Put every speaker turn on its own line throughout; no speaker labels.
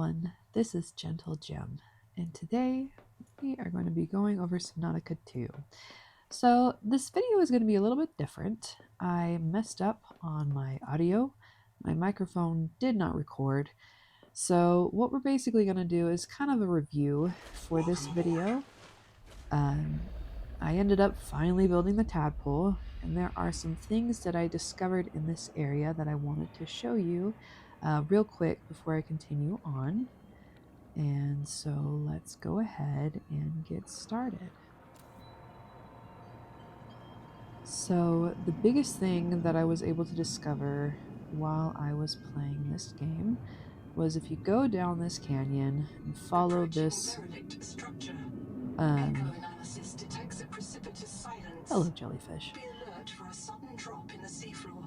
everyone, this is Gentle Gem, and today we are going to be going over Subnautica 2. So this video is going to be a little bit different. I messed up on my audio. My microphone did not record. So what we're basically going to do is kind of a review for this video. I ended up finally building the tadpole, and there are some things that I discovered in this area that I wanted to show you real quick before I continue on. And so let's go ahead and get started. So the biggest thing that I was able to discover while I was playing this game was if you go down this canyon and follow this
Echo-analysis detects a precipitous silence.
hello jellyfish.
Be alert for a sudden drop in the seafloor.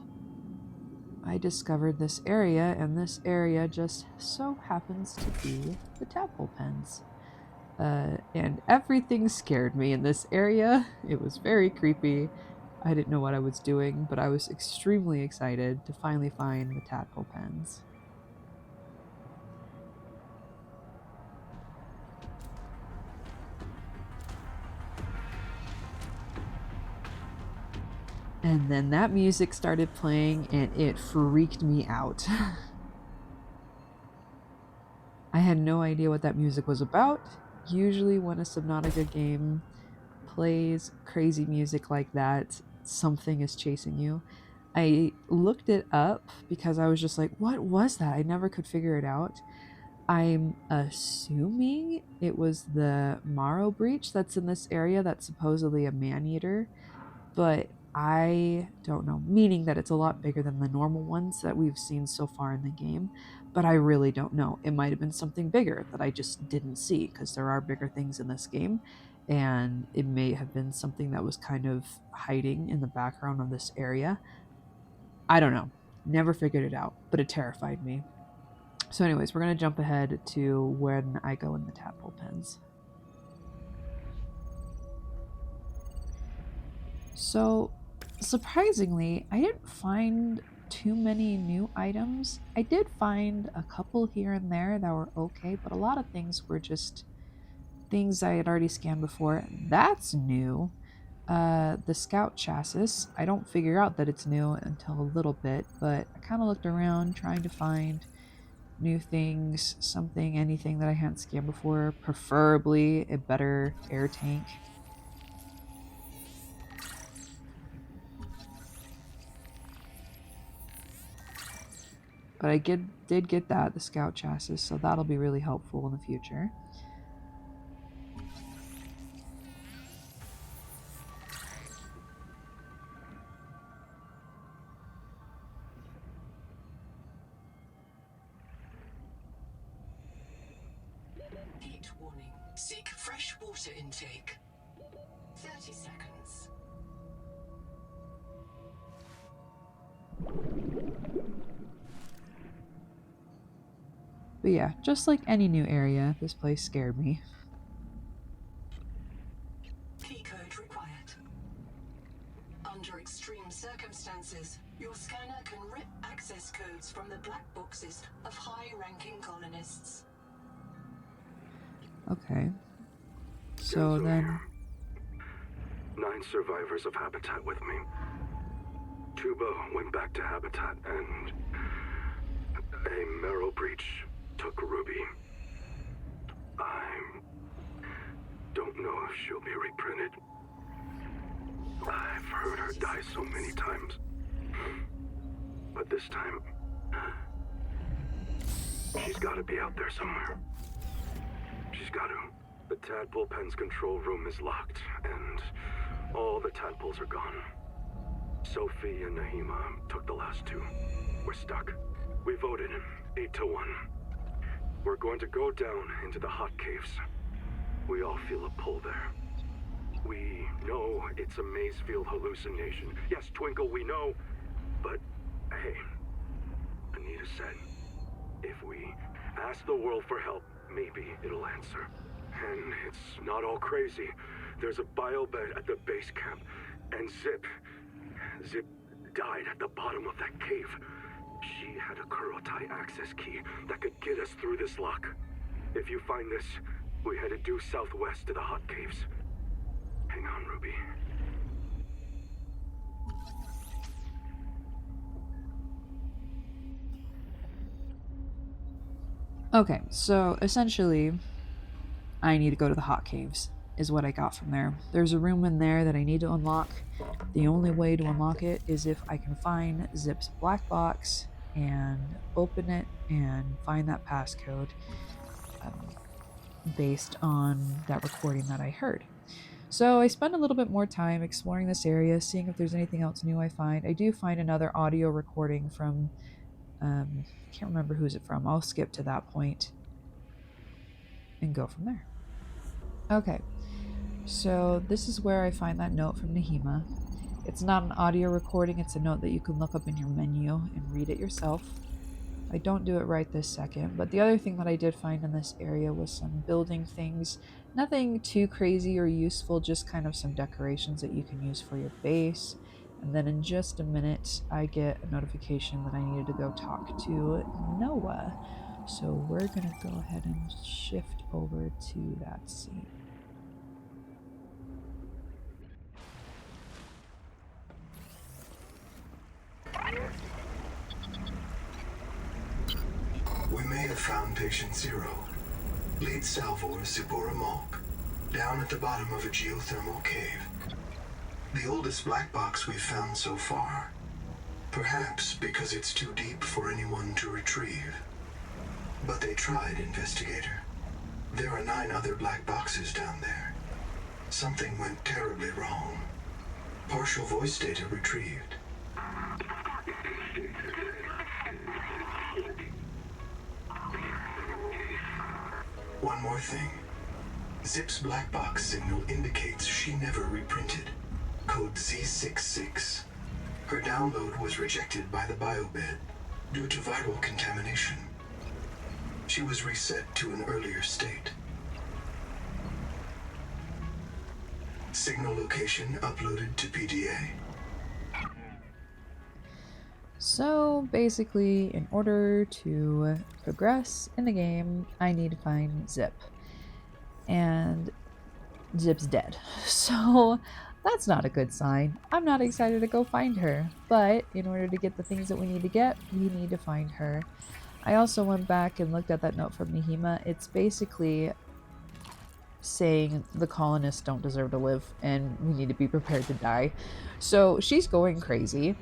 I discovered this area, and this area just so happens to be the Tadpole Pens. And everything scared me in this area. It was very creepy. I didn't know what I was doing, but I was extremely excited to finally find the Tadpole Pens. And then that music started playing, and it freaked me out. I had no idea what that music was about. Usually when a Subnautica game plays crazy music like that, something is chasing you. I looked it up because I was just like, what was that? I never could figure it out. I'm assuming it was the Marrow Breach that's in this area that's supposedly a man-eater, but I don't know, meaning that it's a lot bigger than the normal ones that we've seen so far in the game, but I really don't know. It might have been something bigger that I just didn't see, because there are bigger things in this game, and it may have been something that was kind of hiding in the background of this area. I don't know. Never figured it out, but it terrified me. So anyways, we're going to jump ahead to when I go in the Tadpole Pens. So surprisingly, I didn't find too many new items. I did find a couple here and there that were okay, but a lot of things were just things I had already scanned before. That's new. The Scout chassis, I don't figure out that it's new until a little bit, but I kind of looked around trying to find new things, anything that I hadn't scanned before, preferably a better air tank. But I did get that, the Scout chassis, so that'll be really helpful in the future.
Heat warning. Seek fresh water intake. 30 seconds.
But yeah, just like any new area, this place scared me.
Key code required. Under extreme circumstances, your scanner can rip access codes from the black boxes of high-ranking colonists.
Okay. So then...
9 survivors of Habitat with me. Tuba went back to Habitat, and a Marrow Breach took Ruby. I don't know if she'll be reprinted. I've heard her die so many times. But this time, she's gotta be out there somewhere. She's gotta. The Tadpole Pens control room is locked, and all the tadpoles are gone. Sophie and Nahima took the last 2. We're stuck. We voted 8-1. We're going to go down into the hot caves. We all feel a pull there. We know it's a Mazefield hallucination. Yes, Twinkle, we know. But, hey, Anita said, if we ask the world for help, maybe it'll answer. And it's not all crazy. There's a biobed at the base camp, and Zip died at the bottom of that cave. She had a Kurotai access key that could get us through this lock. If you find this, we headed due southwest to the hot caves. Hang on, Ruby.
Okay, so essentially, I need to go to the hot caves, is what I got from there. There's a room in there that I need to unlock. The only way to unlock it is if I can find Zip's black box and open it and find that passcode um, based on that recording that I heard. So I spend a little bit more time exploring this area, seeing if there's anything else new I find. I do find another audio recording from, I can't remember who's it from. I'll skip to that point and go from there. Okay, so this is where I find that note from Nahima. It's not an audio recording, it's a note that you can look up in your menu and read it yourself. I don't do it right this second, but the other thing that I did find in this area was some building things. Nothing too crazy or useful, just kind of some decorations that you can use for your base. And then in just a minute, I get a notification that I needed to go talk to Noah. So we're gonna go ahead and shift over to that scene.
We may have found patient zero. Lead salvor Zipporah Malk, down at the bottom of a geothermal cave. The oldest black box we've found so far. Perhaps because it's too deep for anyone to retrieve. But they tried, investigator. There are 9 other black boxes down there. Something went terribly wrong. Partial voice data retrieved. One more thing. Zip's black box signal indicates she never reprinted. Code Z66. Her download was rejected by the biobed due to viral contamination. She was reset to an earlier state. Signal location uploaded to PDA.
So basically, in order to progress in the game, I need to find Zip. And Zip's dead. So that's not a good sign. I'm not excited to go find her. But in order to get the things that we need to get, we need to find her. I also went back and looked at that note from Nahima. It's basically saying the colonists don't deserve to live and we need to be prepared to die. So she's going crazy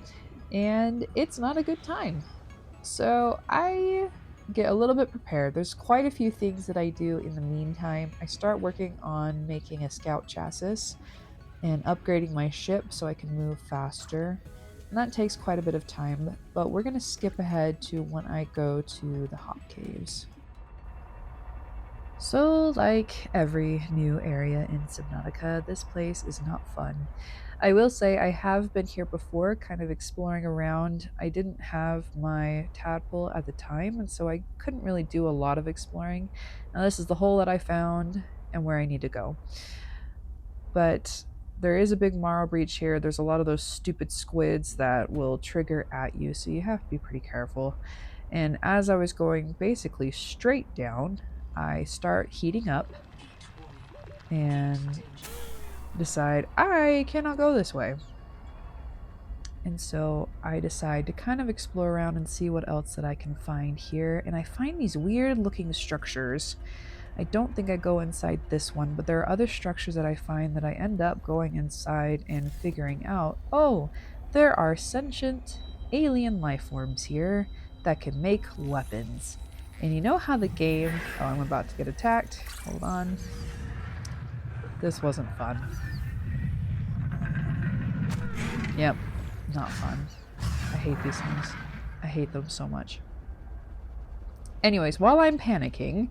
and it's not a good time. So I get a little bit prepared. There's quite a few things that I do in the meantime. I start working on making a scout chassis and upgrading my ship so I can move faster. And that takes quite a bit of time, but we're going to skip ahead to when I go to the hot caves. So, like every new area in Subnautica, this place is not fun. I will say I have been here before, kind of exploring around. I didn't have my tadpole at the time, and so I couldn't really do a lot of exploring. Now, this is the hole that I found and where I need to go. But there is a big marl breach here. There's a lot of those stupid squids that will trigger at you, so you have to be pretty careful. And as I was going basically straight down, I start heating up and decide I cannot go this way. And so I decide to kind of explore around and see what else that I can find here. And I find these weird looking structures. I don't think I go inside this one, but there are other structures that I find that I end up going inside and figuring out, oh, there are sentient alien life forms here that can make weapons. And you know how the game... Oh, I'm about to get attacked. Hold on. This wasn't fun. Yep, not fun. I hate these things. I hate them so much. Anyways, while I'm panicking,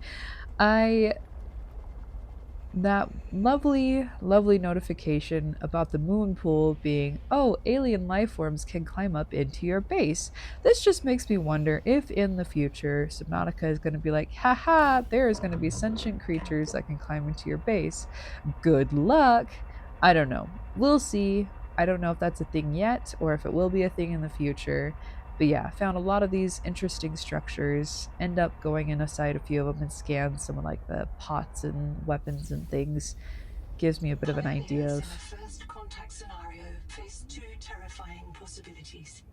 that lovely notification about the moon pool being, oh, alien life forms can climb up into your base. This just makes me wonder if in the future Subnautica is going to be like, haha, there is going to be sentient creatures that can climb into your base. Good luck. I don't know. We'll see. I don't know if that's a thing yet or if it will be a thing in the future. But yeah, found a lot of these interesting structures. End up going inside a few of them and scan some of like the pots and weapons and things. Gives me a bit of an idea
Pioneers
of.
in a first contact scenario face two terrifying possibilities.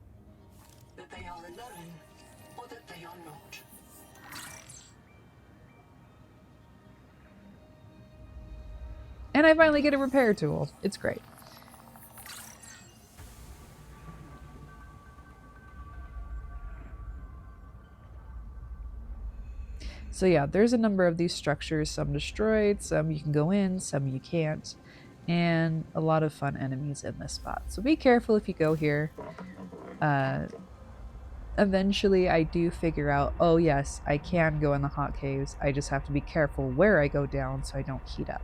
That they are alone, or that they are not.
And I finally get a repair tool. It's great. So yeah, there's a number of these structures, some destroyed, some you can go in, some you can't, and a lot of fun enemies in this spot. So be careful if you go here. Eventually I do figure out, oh yes, I can go in the hot caves. I just have to be careful where I go down so I don't heat up.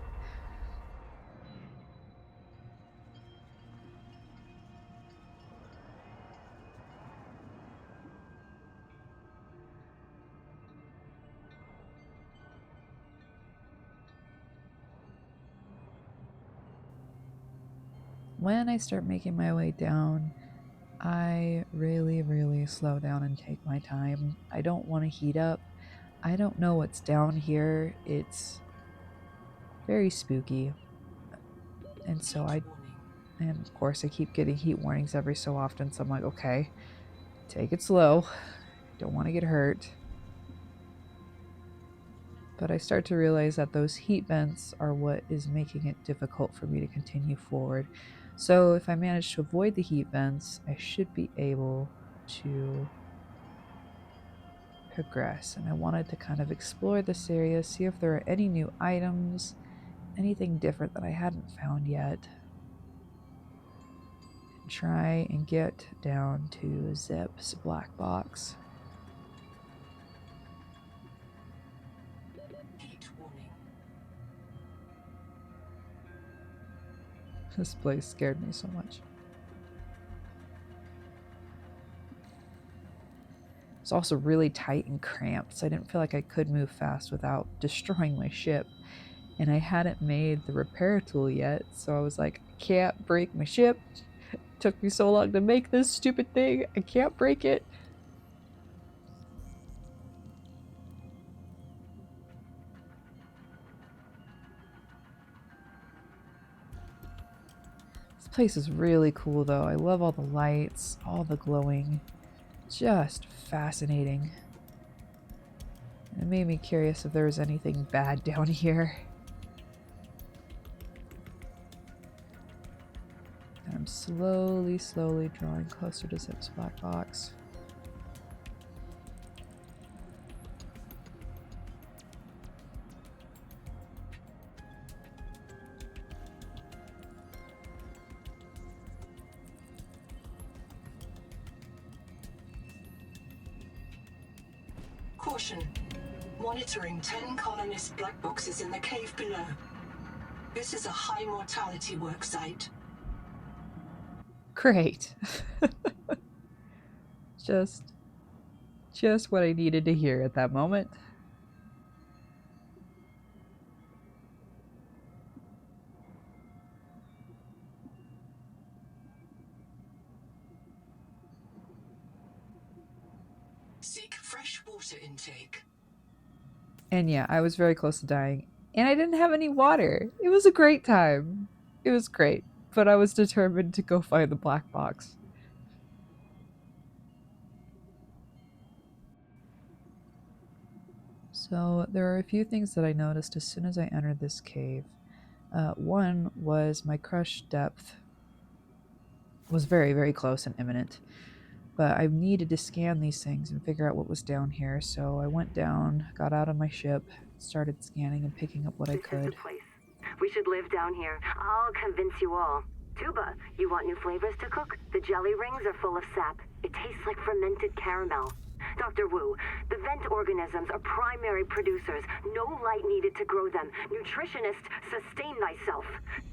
When I start making my way down, I really slow down and take my time. I don't want to heat up. I don't know what's down here. It's very spooky. And so and of course I keep getting heat warnings every so often. So I'm like, okay, take it slow. Don't want to get hurt. But I start to realize that those heat vents are what is making it difficult for me to continue forward. So if I manage to avoid the heat vents, I should be able to progress. And I wanted to kind of explore this area, see if there are any new items, anything different that I hadn't found yet. And try and get down to Zip's black box.
Heat warning.
This place scared me so much. It's also really tight and cramped, so I didn't feel like I could move fast without destroying my ship. And I hadn't made the repair tool yet, so I was like, I can't break my ship. It took me so long to make this stupid thing. I can't break it. This place is really cool though. I love all the lights, all the glowing. Just fascinating. It made me curious if there was anything bad down here. And I'm slowly drawing closer to Zip's black box.
Caution. Monitoring 10 colonist black boxes in the cave below. This is a high mortality work site.
Great. just what I needed to hear at that moment.
Seek fresh water intake.
And yeah, I was very close to dying. And I didn't have any water. It was a great time. It was great. But I was determined to go find the black box. So there are a few things that I noticed as soon as I entered this cave. One was my crush depth was very close and imminent. But I needed to scan these things and figure out what was down here. So I went down, got out of my ship, started scanning and picking up what I could.
This is the place. We should live down here. I'll convince you all. Tuba, you want new flavors to cook? The jelly rings are full of sap. It tastes like fermented caramel. Dr. Wu, the vent organisms are primary producers. No light needed to grow them. Nutritionist, sustain thyself.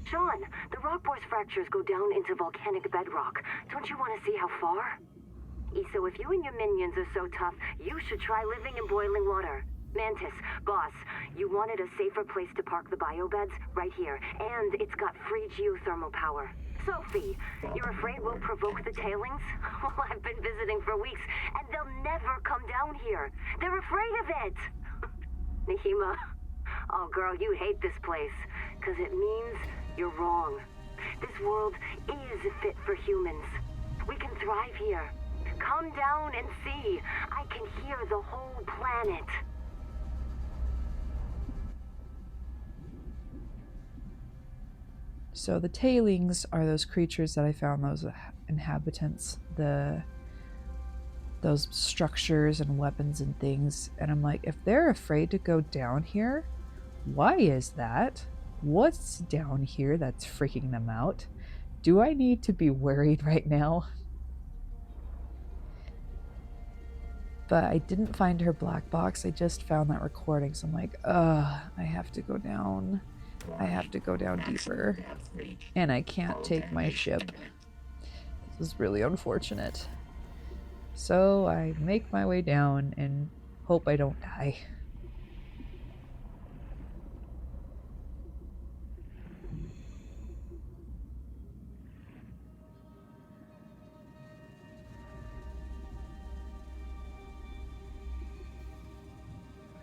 Sean, the rockbore's fractures go down into volcanic bedrock. Don't you want to see how far? So if you and your minions are so tough, you should try living in boiling water. Mantis, boss, you wanted a safer place to park the biobeds? Right here. And it's got free geothermal power. Sophie, you're afraid we'll provoke the tailings? Well, I've been visiting for weeks, and they'll never come down here. They're afraid of it. Nahima, oh girl, you hate this place, because it means you're wrong. This world is fit for humans. We can thrive here. Come down and see. I can hear the whole planet.
So the tailings are those creatures that I found, those inhabitants, those structures and weapons and things. And I'm like, if they're afraid to go down here, why is that? What's down here that's freaking them out? Do I need to be worried right now? But I didn't find her black box. I just found that recording. So I'm like, I have to go down. I have to go down deeper. And I can't take my ship. This is really unfortunate. So I make my way down and hope I don't die.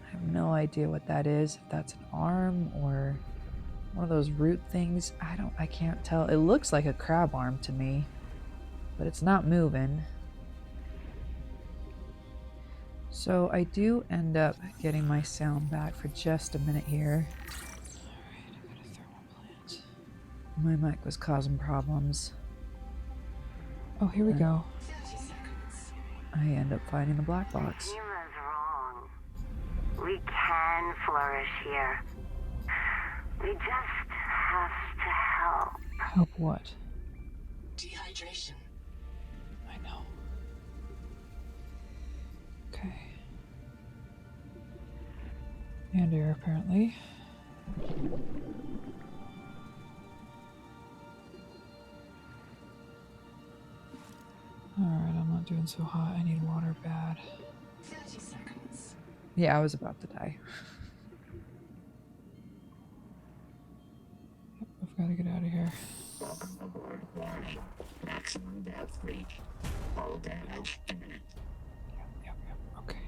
I have no idea what that is. If that's an arm or one of those root things. I can't tell. It looks like a crab arm to me, but it's not moving. So I do end up getting my sound back for just a minute here. Alright, I got a thermal plant. My mic was causing problems. Oh, here we go.
30 seconds.
I end up finding the black box.
Nahima's wrong. We can flourish here. We just have to help.
Help what?
Dehydration.
I know. Okay. And air, apparently. Alright, I'm not doing so hot. I need water bad.
30 seconds.
Yeah, I was about to die. Yep, I've got to get out of here.
Welcome aboard, warning. Maximum depth reach. Hold damage imminent.
Yep, okay.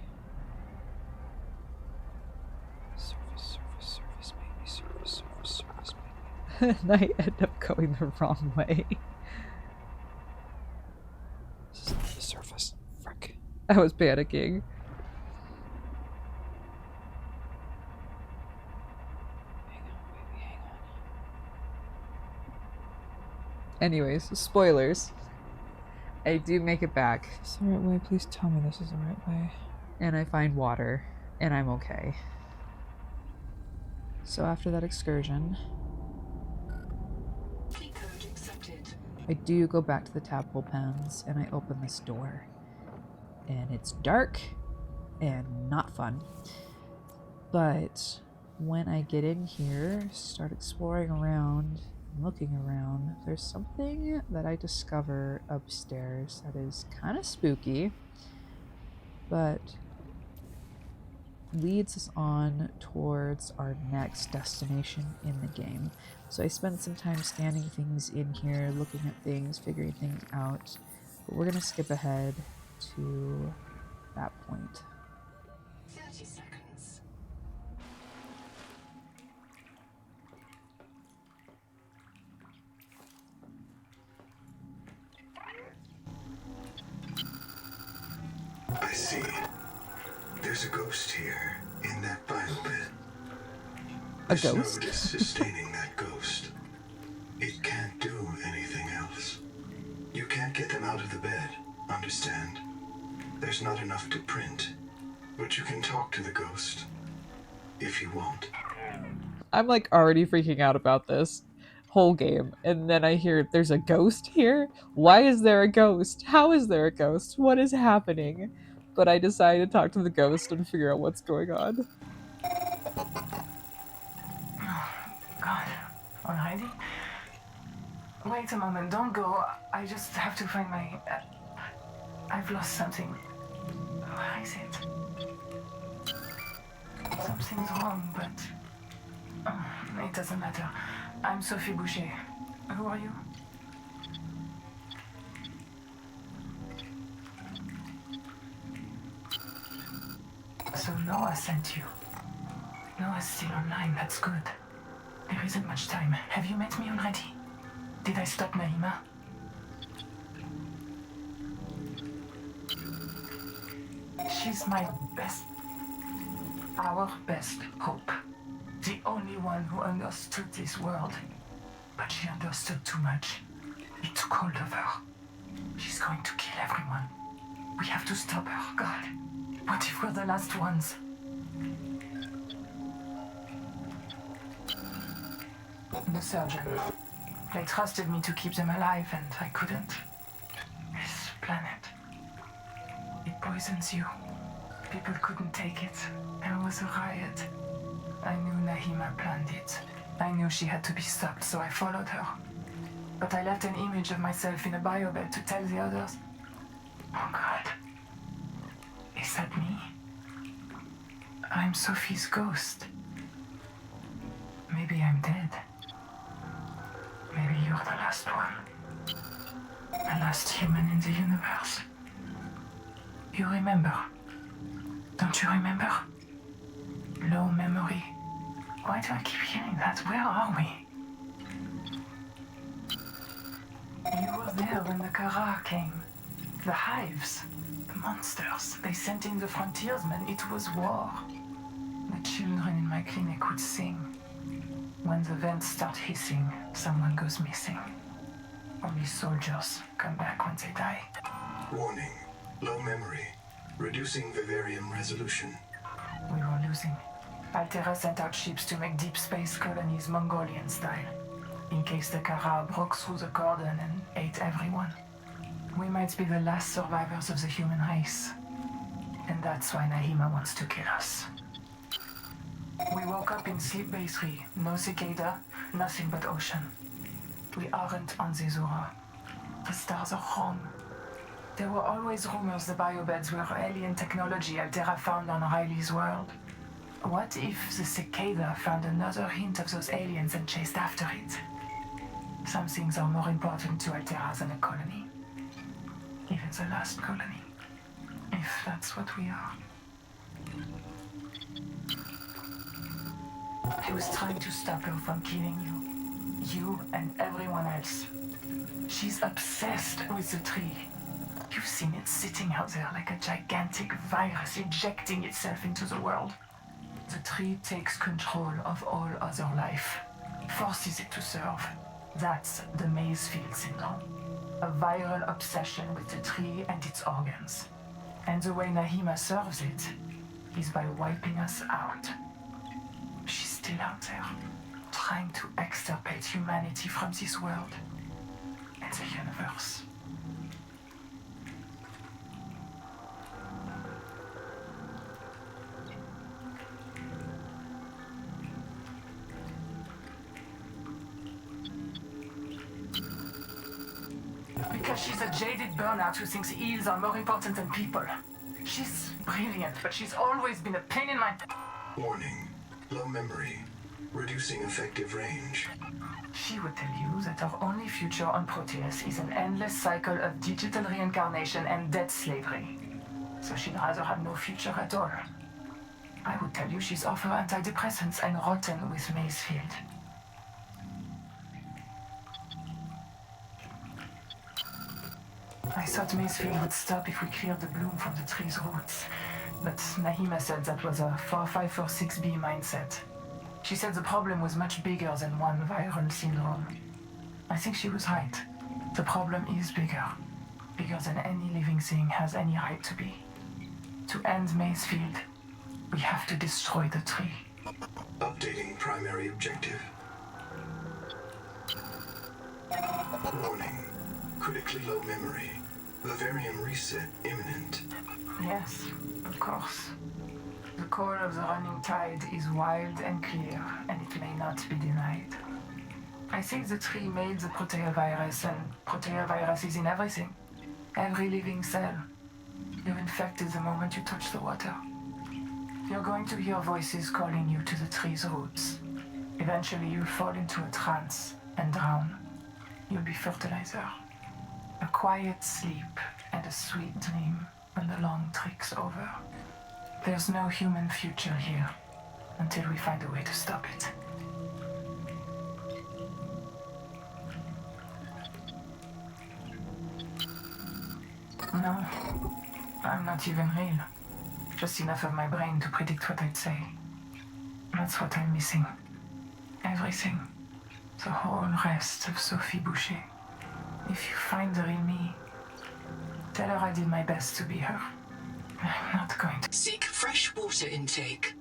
Surface, baby. And I end up going the wrong way. This is not the surface. Frick. I was panicking. Hang on, baby, hang on. Anyways, spoilers. I do make it back. Is this the right way? Please tell me this is the right way. And I find water, and I'm okay. So after that excursion,
Key code accepted.
I do go back to the Tadpole Pens, and I open this door. And it's dark and not fun. But when I get in here, start exploring around, looking around, there's something that I discover upstairs that is kind of spooky, but leads us on towards our next destination in the game. So I spent some time scanning things in here, looking at things, figuring things out, but we're gonna skip ahead to that point.
30 seconds.
I see. There's a ghost here in that biobed.
A
This
ghost?
node is sustaining that ghost. It can't do anything else. You can't get them out of the bed, understand? There's not enough to print, but you can talk to the ghost if you want.
I'm like already freaking out about this whole game, and then I hear there's a ghost here? Why is there a ghost? How is there a ghost? What is happening? But I decide to talk to the ghost and figure out what's going on.
God. On Heidi? Wait a moment, don't go. I just have to find my... I've lost something. Where is it? Nothing's wrong, but it doesn't matter. I'm Sophie Boucher. Who are you? So Noah sent you. Noah's still online, that's good. There isn't much time. Have you met me already? Did I stop Naima? She's my best, our best hope. The only one who understood this world. But she understood too much. It took hold of her. She's going to kill everyone. We have to stop her, God. What if we're the last ones? The surgeon. They trusted me to keep them alive, and I couldn't. This planet. It poisons you. People couldn't take it. There was a riot. I knew Nahima planned it. I knew she had to be stopped, so I followed her. But I left an image of myself in a biobed to tell the others. Oh God. Is that me? I'm Sophie's ghost. Maybe I'm dead. Maybe you're the last one. The last human in the universe. You remember? Don't you remember? Low memory. Why do I keep hearing that? Where are we? You were there when the Kara came. The hives. The monsters. They sent in the frontiersmen. It was war. The children in my clinic would sing. When the vents start hissing, someone goes missing. Only soldiers come back when they die.
Warning. Low memory. Reducing vivarium resolution.
We were losing. Altera sent out ships to make deep space colonies Mongolian style, in case the Kara broke through the cordon and ate everyone. We might be the last survivors of the human race. And that's why Nahima wants to kill us. We woke up in Sleep Bay 3. No cicada, nothing but ocean. We aren't on Zezura. The stars are wrong. There were always rumors the biobeds were alien technology Altera found on Riley's world. What if the cicada found another hint of those aliens and chased after it? Some things are more important to Altera than a colony. Even the last colony. If that's what we are. I was trying to stop her from killing you. You and everyone else. She's obsessed with the tree. You've seen it sitting out there like a gigantic virus injecting itself into the world. The tree takes control of all other life, forces it to serve. That's the Maysfield syndrome. A viral obsession with the tree and its organs. And the way Nahima serves it is by wiping us out. She's still out there, trying to extirpate humanity from this world and the universe. Because she's a jaded burnout who thinks eels are more important than people. She's brilliant, but she's always been a pain in my...
Warning. Low memory. Reducing effective range.
She would tell you that our only future on Proteus is an endless cycle of digital reincarnation and debt slavery. So she'd rather have no future at all. I would tell you she's off her antidepressants and rotten with Maysfield. I thought Maysfield would stop if we cleared the bloom from the tree's roots. But Nahima said that was a 4546B mindset. She said the problem was much bigger than one viral syndrome. I think she was right. The problem is bigger. Bigger than any living thing has any right to be. To end Maysfield, we have to destroy the tree.
Updating primary objective. Warning. Critically low memory. Vivarium reset imminent.
Yes, of course. The core of the running tide is wild and clear, and it may not be denied. I think the tree made the proteovirus, and proteovirus is in everything. Every living cell. You're infected the moment you touch the water. You're going to hear voices calling you to the tree's roots. Eventually, you'll fall into a trance and drown. You'll be fertilizer. A quiet sleep and a sweet dream when the long trik's over. There's no human future here until we find a way to stop it. No, I'm not even real. Just enough of my brain to predict what I'd say. That's what I'm missing. Everything. The whole rest of Sophie Boucher. If you find the real me, tell her I did my best to be her. I'm not going to.
Seek fresh water intake.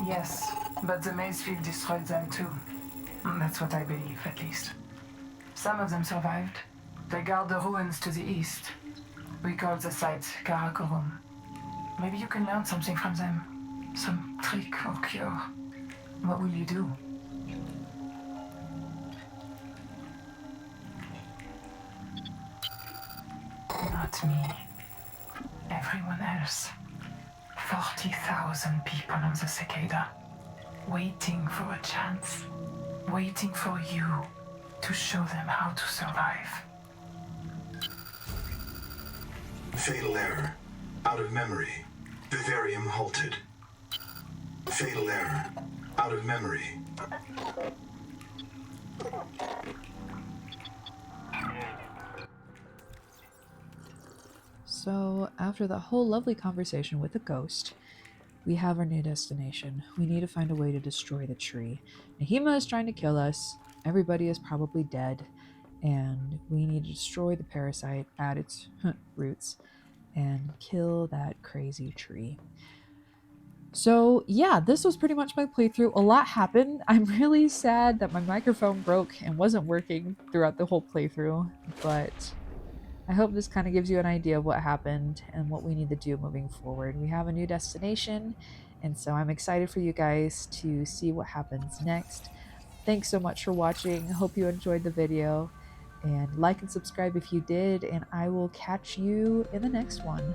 Yes, but the maze field destroyed them too. That's what I believe, at least. Some of them survived. They guard the ruins to the east. We call the site Karakorum. Maybe you can learn something from them. Some trick or cure. What will you do? Not me. Everyone else. 40,000 people on the cicada. Waiting for a chance. Waiting for you to show them how to survive.
Fatal error. Out of memory. Vivarium halted. Fatal error. Out of memory.
So, after the whole lovely conversation with the ghost, we have our new destination. We need to find a way to destroy the tree. Nahima is trying to kill us. Everybody is probably dead. And we need to destroy the parasite at its roots and kill that crazy tree. So yeah, this was pretty much my playthrough. A lot happened. I'm really sad that my microphone broke and wasn't working throughout the whole playthrough, but I hope this kind of gives you an idea of what happened and what we need to do moving forward. We have a new destination, and so I'm excited for you guys to see what happens next. Thanks so much for watching. Hope you enjoyed the video, and like and subscribe if you did, and I will catch you in the next one.